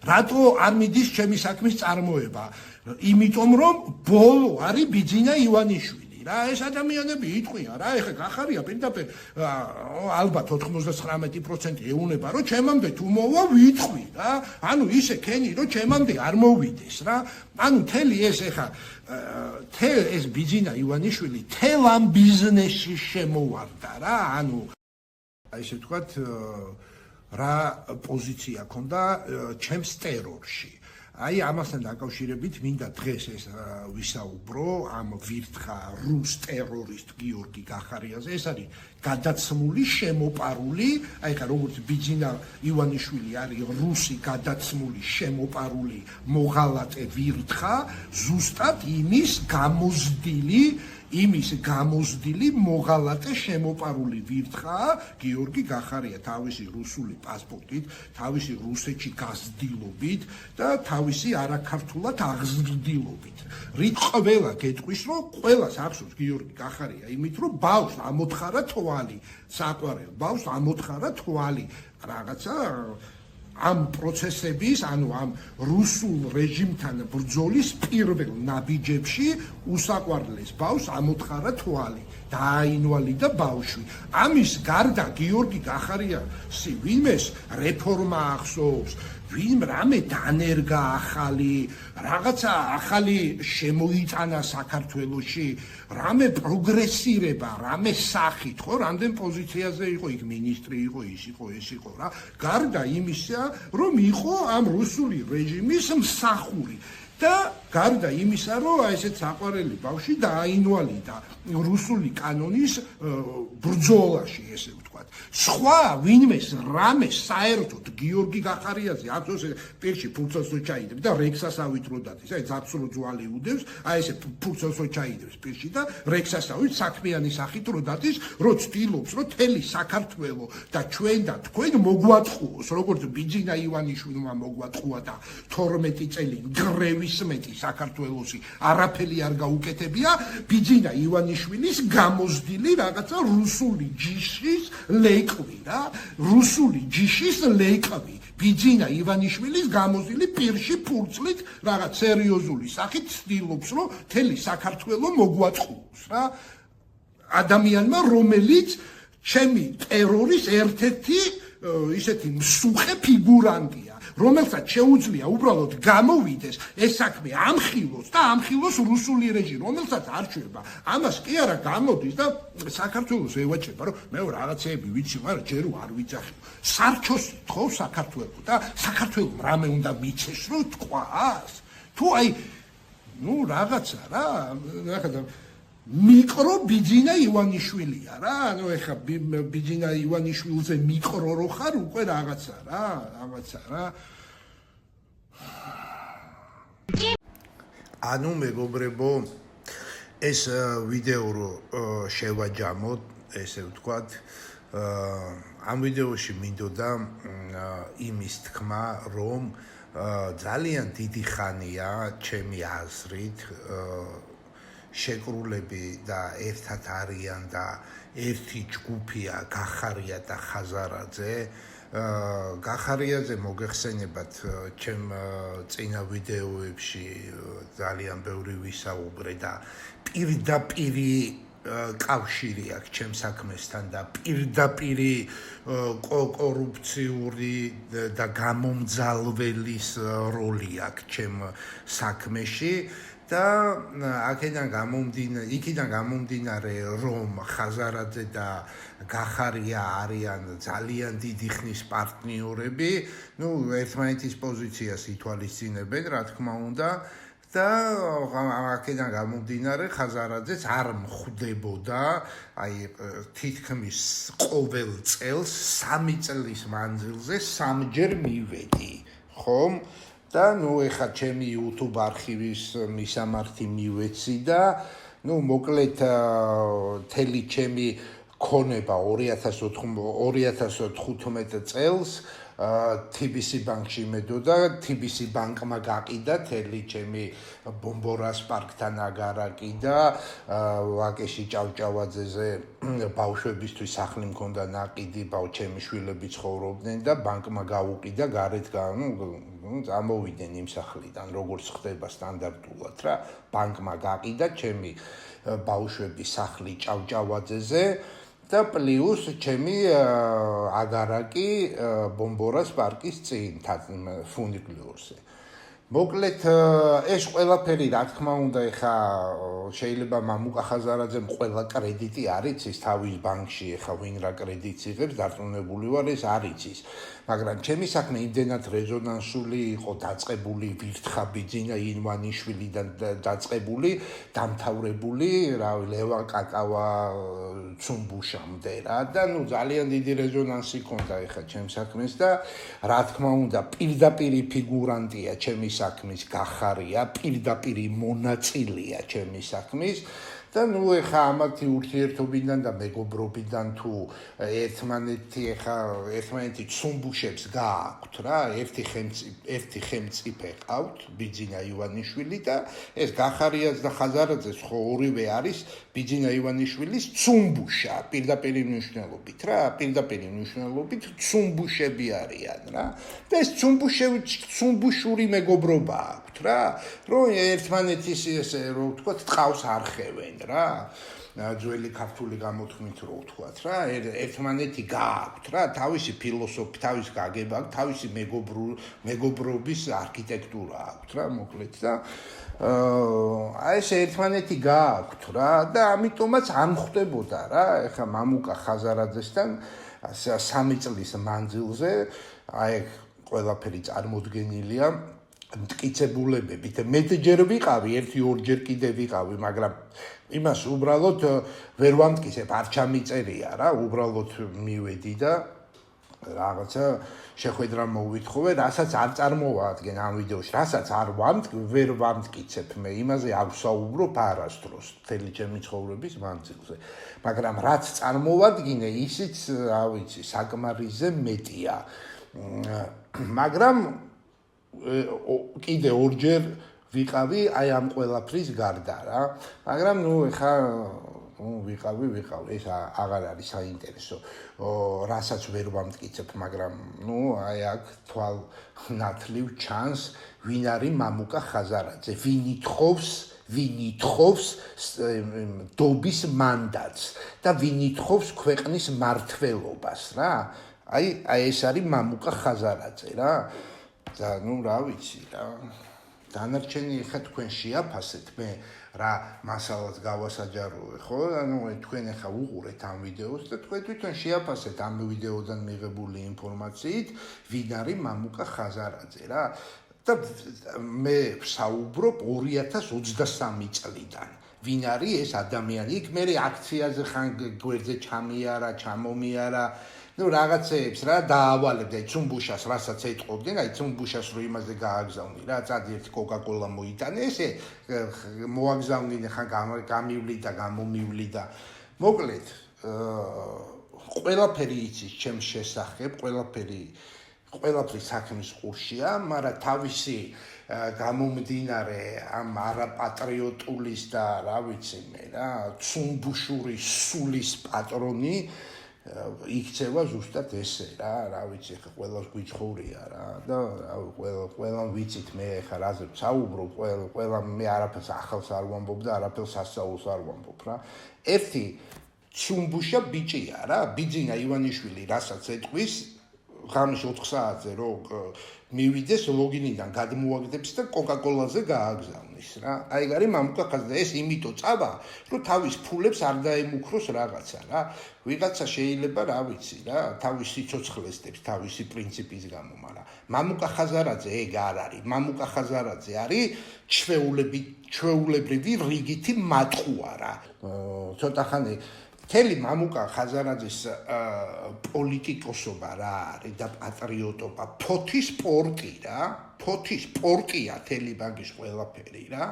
C: რატო არ მიდის ჩემი საქმის წარმოება? იმიტომ რომ ბოლო არის ბიძინა ივანიშვილი. რა ეს ადამიანები იტყვიან რა, ეხა გახარია პირდაპირ ალბათ 99% ეუნება, რომ ჩემამდე თუ მოვა ვიტყვი რა, ანუ ისე ქენი, რომ ჩემამდე არ მოვიდეს რა, ანუ თელი ეს ეხა ეს ბიძინა ივანიშვილი თელ ამ ბიზნესში შემოვარდა რა, ანუ აი ესე ვთქვათ რა პოზიცია ქონდა ჩემს ტერორში. აი ამასთან დაკავშირებით მინდა დღეს ეს ვისაუბრო ამ ვირთხა რუს ტერორისტ გიორგი გახარიაზე. ეს არის გადაცმული, შემოპარული, აი ხა როგორც ბიძინა ივანიშვილი არის რუსი გადაცმული, შემოპარული მოღალატე ვირთხა, ზუსტად იმის გამოზდილი მოღალატე შემოპარული ვირთხაა გიორგი გახარია თავისი რუსული პასპორტით, თავისი რუსეთში გაზრდილობით და თავისი არაქართულად აღზრდილობით. რით ყველა გეტყვის, რომ ყველას ახსოვს გიორგი გახარია იმით, რომ ბავშვს ამოთხარა თვალი, საყვარელ ბავშვს ამოთხარა თვალი, რაღაცა ამ პროცესების, ანუ ამ რუსულ რეჟიმთან ბრძოლის პირველ ნაბიჯებში უსაყვარლეს ბავშვს ამოთხარა თვალი, დააინვალიდა ბავშვი. ამის გარდა გიორგი გახარიასი ვინმეს რეფორმა ახსოვს, ვინ რამე დანერგა ახალი, რაღაცა ახალი შემოიტანა საქართველოში, რამე პროგრესირება, რამე სახით, ხო, რამდენ პოზიციაზე იყო, იქ მინისტრი იყო, ის იყო, ეს იყო რა. გარდა იმისა, რომ იყო ამ რუსული რეჟიმის მსახური და გარდა იმისა, რომ აი ესეთ საყვარელი ბავშვი დააინვალიდა რუსული კანონის ბრძოლაში, ესე ვთქვათ. სხვა ვინმეს რამე საერთოდ გიორგი გახარიაზე ახსოვს პირში ფურცელს ჩაიდებს და რექსასავით რო დადის, აი ზაფსრო ძვალი უდევს, აი ესე ფურცელს ჩაიდებს პირში და რექსასავით საქმიანი სახით რო დადის, რო ცდილობს, რომ თელი საქართველო და ჩვენ და თქვენ მოგვატყუოს, როგორც ბიძინა ივანიშვილმა მოგვატყუა და 12 წელი გრევის მეტი საქართველოსი არაფერი არ გაუკეთებია, ბიძინა ივანიშვილის გამოზდილი რაღაცა რუსული ჯიშის ლეკვი რა, რუსული ჯიშის ლეკვი, ბიძინა ივანიშვილის გამოზდილი პირში ფურცლით რაღაც სერიოზული სახით ცდილობს, რომ თელი საქართველო მოგვატყუოს რა, ადამიანმა, რომელიც ჩემი ტერორის ერთ-ერთი ისეთი მსუხე ფიგურანტია, რომელსაც შეუძლია უბრალოდ გამოვიდეს ეს საქმე ამხილოს და ამხილოს რუსული რეჟიმი, რომელსაც არჩევა. ამას კი არა გამოდის და საქართველოს ევაჭება, რომ მე რაღაცეები ვიცი, მაგრამ ჯერ არ ვიცახი. სარჩოს თხოვს საქართველოს და საქართველოს რამე უნდა მიცეს, რომ თქვას. თუ აი რაღაცა რა, ნახე მიკრო ბიძინა ივანიშვილია რა, ანუ ეხა ბიძინა ივანიშვილზე მიკრო რო ხარ, უკვე რაღაცა რა. ანუ მეგობრებო, ეს ვიდეო რო შევაჯამოთ, ესე ვთქვათ, ამ ვიდეოში მინდოდა იმის თქმა, რომ ძალიან დიდი ხანია ჩემი აზრით შეკრულები და ერთად არიან და ერთი ჯგუფია გახარია და ხაზარაძე. გახარიაზე მოგეხსენებათ ჩემ წინა ვიდეოებში ძალიან ბევრი ვისაუბრე და პირდაპირი კავშირი აქვს ჩემ საქმესთან და პირდაპირი კორუფციური და გამომძალველის როლი აქვს ჩემ საქმეში. და იქიდან გამომდინარე, რომ ხაზარაძე და გახარია არიან ძალიან დიდი ხნის პარტნიორები, ერთმანეთის პოზიციას ითვალისწინებენ, რა თქმა უნდა, და აქედან გამომდინარე ხაზარაძეც არ მხვდებოდა, აი თითქმის ყოველ წელს 3 წლის მანძილზე 3-ჯერ მივედი, ხომ? და ეხა ჩემი YouTube არქივის მისამართი მივეცი და მოკლედ თელი ჩემი ქონება 2015 წელს TBC ბანკში იმედოდა, TBC ბანკმა გაყიდა თელი ჩემი ბომბორას პარკთან აგარაკი და ვაკეში ჭავჭავაძეზე ბავშვებისთვის სახლი მქონდა ნაკიდი, ჩემი შვილები ცხოვრობდნენ და ბანკმა გაუყიდა გარეთ ამოვიდნენ იმ სახლიდან, როგორც ხდება სტანდარტულად რა, ბანკმა გაყიდა ჩემი ბავშვების სახლი ჭავჭავაძეზე და პლუს ჩემი აგარაკი ბომბორას პარკის წინ ფუნიკლიორზე. მოკლედ ეს ყველაფერი რა თქმა უნდა ეხა შეიძლება მამუკა ხაზარაძემ ყველა კრედიტი არ იცის თავის ბანკში, ეხა ვინ რა კრედიტს იღებს, დარწმუნებული ვარ ეს არ იცის. მაგრამ ჩემი საქმე იმდენად რეზონანსული იყო, დაწყებული ვირთხა ბიძინა ინვანიშვილიდან დაწყებული, დამთავრებული, ლევან კაკავა ცუმბუშამდე რა და ძალიან დიდი რეზონანსი ჰქონდა ეხლა ჩემს საქმეს და რა თქმა უნდა პირდაპირი ფიგურანტია ჩემი საქმის გახარია, პირდაპირი მონაწილეა ჩემი საქმის და ეხა ამათი ურთიერთობიდან და მეგობრობიდან თუ ერთმანეთი ცუმბუშებს გააქვთ რა, ერთი ხელმწიფე ყავთ, ბიძინა ივანიშვილი და ეს გახარიას და ხაზარაძეს ხო ორივე არის ბიძინა ივანიშვილის ცუმბუშა, პირდაპირი მნიშვნელობით რა, პირდაპირი მნიშვნელობით ცუმბუშები არიან რა. და ეს ცუმბუშური მეგობრობა აქვთ რა, რომ ერთმანეთის ესე რომ ვთქვათ, ტყავს არხევენ რა. ძველი ქართული გამოთქმით რო ვთქვათ რა, ერთმანეთი გააქვთ რა, თავისი ფილოსოფი, თავისი გაგება, თავისი მეგობრობის არქიტექტურა აქვთ რა, მოკლედ და აი ეს ერთმანეთი გააქვთ რა და ამიტომაც არ მხვდებოდა რა, ეხლა მამუკა ხაზარაძესთან 3 წლის მანძილზე აი ყველაფერი წარმოდგენილია მტკიცებულებებით. მე ჯერ ვიყავი, 1-2 კიდე ვიყავი, მაგრამ იმას უბრალოდ ვერ ვამტკიცებ, არ ჩამიწერია რა, უბრალოდ მივედი და რაღაცა შეხვედრა მოვვითხოვე, რასაც არ წარმოვადგენ ამ ვიდეოში, რასაც ვერ ვამტკიცებ მე, იმაზე არ ვსაუბრობ არასდროს, მთელი ჩემი ცხოვრების მანძილზე. მაგრამ რაც წარმოვადგინე, ისიც, რა ვიცი, საკმარისზე მეტია. მაგრამ კიდე 2-ჯერ ვიყავი აი ამ ყველაფრის გარდა რა. მაგრამ ეხა ვიყავი, ეს აღარ არის საინტერესო. რასაც ვერ ვამტკიცებ, მაგრამ აი აქ თვალნათლივ ჩანს ვინ არის მამუკა ხაზარაძე, ვინ ითხოვს დობის მანდატს და ვინ ითხოვს ქვეყნის მართლობას რა. აი ეს არის მამუკა ხაზარაძე რა. და რა ვიცი რა. დანარჩენი ხა თქვენ შეაფასეთ, მე რა მასალას გავასაჯაროე, ხო? თქვენ ხა უყურეთ ამ ვიდეოს და თქვენ თვითონ შეაფასეთ ამ ვიდეოდან მიღებული ინფორმაციით, ვინ არის მამუკა ხაზარაძე რა. და მე ვსაუბრობ 2023 წლიდან. ვინ არის ეს ადამიანი? იქ მე აქციაზე ხან გვერდზე ჩამომიარა რაღაცეებს რა დაავალებდა ცუმბუშას, რასაც ეტყობდნენ, აი ცუმბუშას რო იმაზე გააგზავნი რა, წადი ერთი კოკა-კოლა მოიტანე, ესე მოაგზავნინე ხან გამივლი და გამომივლი და მოკლედ ყველაფერი იცის ჩემს შესახებ, ყველაფერი საქმის ყურშია, მაგრამ თავისი გამომდინარე ამ არაპატრიოტულის და რა ვიცი მე რა, ცუმბუშური სულის პატრონი იქცევა ზუსტად ესე რა ვიცი ხა ყველას გვიჩხურია რა და ყველამ ვიცით მე ხა რაზე ვსაუბრობ ყველამ მე არაფერს ახალს არ ვამბობ და არაფერს სასწაულს არ ვამბობ რა ერთი ცუმბუშა ბიჭია რა ბიძინა ივანიშვილი რასაც ეტყვის ღამის 4 საათზე რო მივიდეს ლოგინიდან გადმოაგდებს და კოკა-კოლაზე გააგზავნის რა აი გარი მამუკა ხაზდა ეს იმიტომ წავა რომ თავის ფულებს არ დაემუქროს რაღაცა რა ვიღაცა შეიძლება რა ვიცი რა თავის სიცოცხლესდებს თავისი პრინციპის გამო მაგრამ მამუკა ხაზარაძე ეგ არ არის მამუკა ხაზარაძე არის ჩვეულებრივი რიგითი მატყუა რა ცოტა ხანი თელი მამუკა ხაზარაძის პოლიტიკოსობა რა არის და პატრიოტობა ფოთის სპორტი რა ფოთის სპორტია თელი ბაგის ყველაფერი რა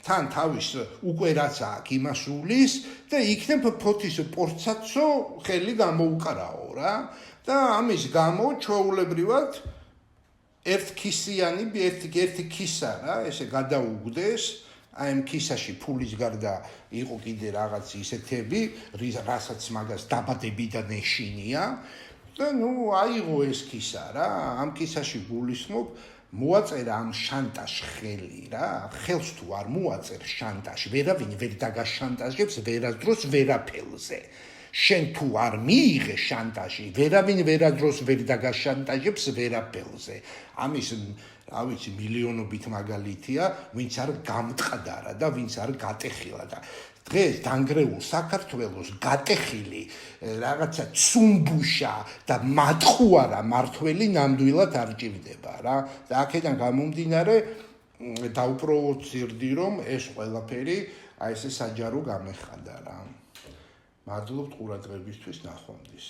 C: თან თავის უკვე რაც აქვს იმასulis და იქნებ ფოთის სპორტსაცო ხელი გამოუკრაო რა და ამის გამო ჩვეულებრივად ერთქისიანი ერთი ქისა რა ესე გადაუგდეს აი ამ ქისაში ფულის გარდა იყო კიდე რაღაც ისეთები, რასაც მაგას დაბადები და ნეშინია და აიღო ეს ქისა რა, ამ ქისაში გულისხმობ მოაწერა ამ შანტაჟ ხელი რა, ხელს თუ არ მოაწერ შანტაჟ, ვერავინ ვერ დაგაშანტაჟებს ვერასდროს ვერაფერზე. შენ თუ არ მიიღე შანტაჟი, ვერავინ ვერადროს ვერ დაგაშანტაჟებს ვერაფერზე. ამის რა ვიცი მილიონობით მაგალითია, ვინც არ გამტყდარა და ვინც არ გატეხილა და დღეს დანგრეულ საქართველოს გატეხილი რაღაცა ცუმბუშა და მატყუარა მართველი ნამდვილად არ ჭირდება რა. და აქედან გამომდინარე დაუპროვოცირდი რომ ეს ყველაფერი აი ესე საჯარო გამეხადა რა. მადლობთ ყურადღებისთვის, ნახვამდის.